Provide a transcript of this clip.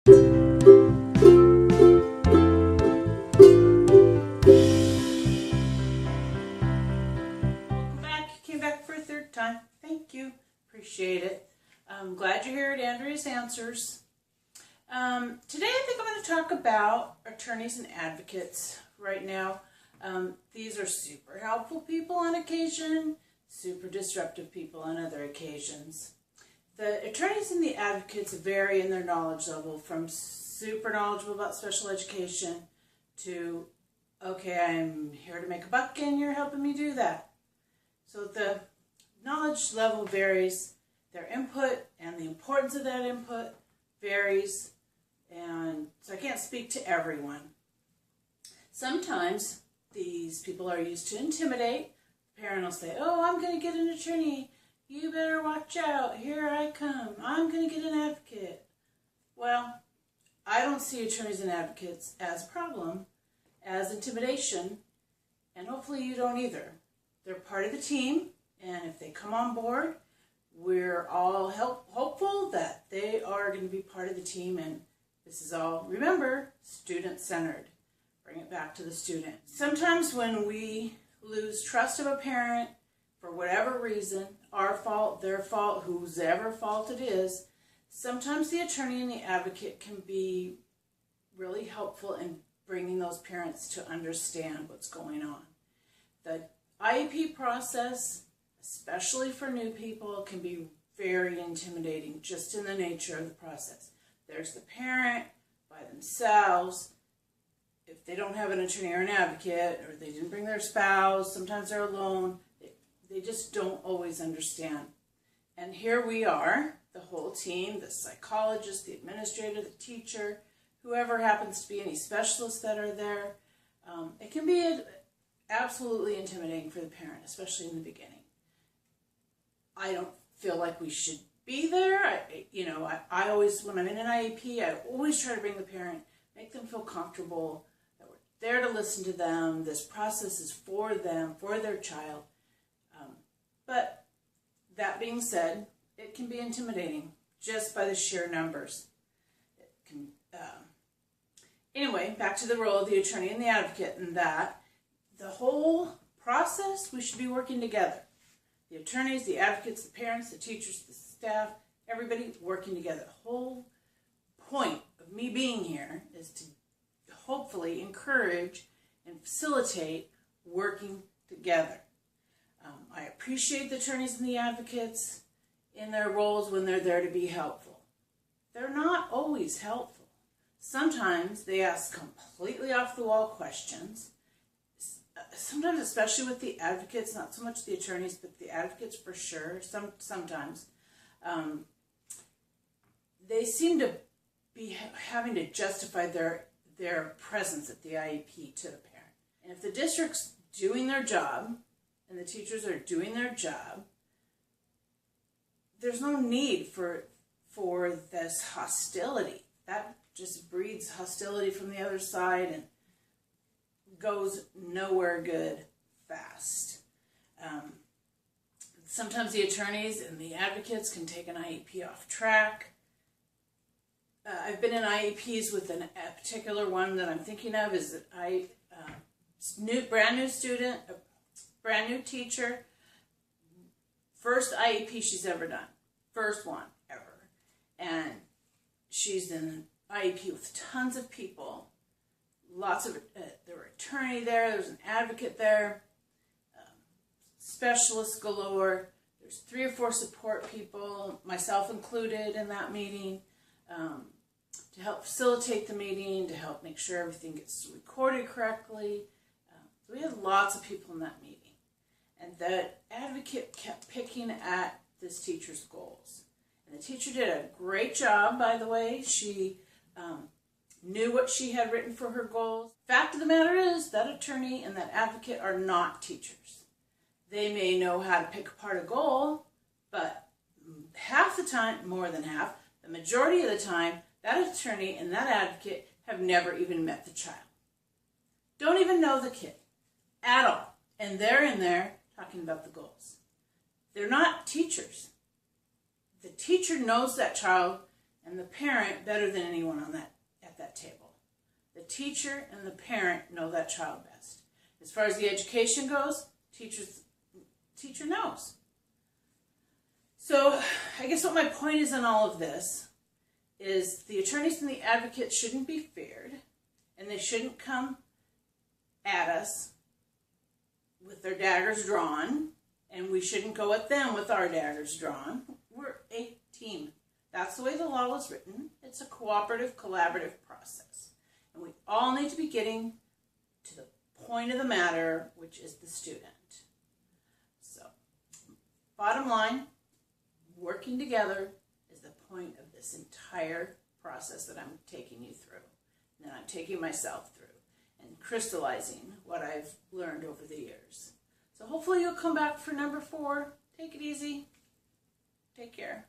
back. You came back for a third time. Thank you. Appreciate it. I'm glad you're here at Andrea's Answers. Today I think I'm going to talk about attorneys and advocates right now. These are super helpful people on occasion, super disruptive people on other occasions. The attorneys and the advocates vary in their knowledge level, from super knowledgeable about special education to, okay, I'm here to make a buck and you're helping me do that. So the knowledge level varies, their input and the importance of that input varies, and so I can't speak to everyone. Sometimes these people are used to intimidate. The parent will say, oh, I'm going to get an attorney. You better watch out. Here I come. I'm going to get an advocate. Well, I don't see attorneys and advocates as a problem, as intimidation, and hopefully you don't either. They're part of the team, and if they come on board, we're all hopeful that they are going to be part of the team, and this is all, remember, student-centered. Bring it back to the student. Sometimes when we lose trust of a parent, for whatever reason, our fault, their fault, whosever fault it is, sometimes the attorney and the advocate can be really helpful in bringing those parents to understand what's going on. The IEP process, especially for new people, can be very intimidating just in the nature of the process. There's the parent by themselves. If they don't have an attorney or an advocate, or they didn't bring their spouse, sometimes they're alone, they just don't always understand. And here we are, the whole team, the psychologist, the administrator, the teacher, whoever happens to be, any specialists that are there. It can be absolutely intimidating for the parent, especially in the beginning. I don't feel like we should be there. I always, when I'm in an IEP, I always try to bring the parent, make them feel comfortable, that we're there to listen to them. This process is for them, for their child. But that being said, it can be intimidating just by the sheer numbers. It can, anyway, back to the role of the attorney and the advocate, and that the whole process, we should be working together. The attorneys, the advocates, the parents, the teachers, the staff, everybody working together. The whole point of me being here is to hopefully encourage and facilitate working together. I appreciate the attorneys and the advocates in their roles when they're there to be helpful. They're not always helpful. Sometimes they ask completely off-the-wall questions. Sometimes, especially with the advocates, not so much the attorneys, but the advocates for sure, sometimes, they seem to be having to justify their presence at the IEP to the parent. And if the district's doing their job, and the teachers are doing their job, there's no need for this hostility. That just breeds hostility from the other side and goes nowhere good fast. Sometimes the attorneys and the advocates can take an IEP off track. I've been in IEPs with a particular one that I'm thinking of is that brand new student, brand new teacher, first IEP she's ever done. First one ever. And she's in an IEP with tons of people. Lots of, there were an attorney there was an advocate there, specialists galore. There's 3 or 4 support people, myself included in that meeting, to help facilitate the meeting, to help make sure everything gets recorded correctly. So we had lots of people in that meeting. And the advocate kept picking at this teacher's goals. And the teacher did a great job, by the way. She knew what she had written for her goals. Fact of the matter is, that attorney and that advocate are not teachers. They may know how to pick apart a goal, but half the time, more than half, the majority of the time, that attorney and that advocate have never even met the child. Don't even know the kid at all. And they're in there talking about the goals. They're not teachers. The teacher knows that child and the parent better than anyone at that table. The teacher and the parent know that child best. As far as the education goes, teacher knows. So I guess what my point is in all of this is the attorneys and the advocates shouldn't be feared, and they shouldn't come at us with their daggers drawn, and we shouldn't go at them with our daggers drawn. We're a team. That's the way the law was written. It's a cooperative, collaborative process. And we all need to be getting to the point of the matter, which is the student. So, bottom line, working together is the point of this entire process that I'm taking you through, and that I'm taking myself through, and crystallizing what I've learned over the years. So hopefully you'll come back for number 4. Take it easy. Take care.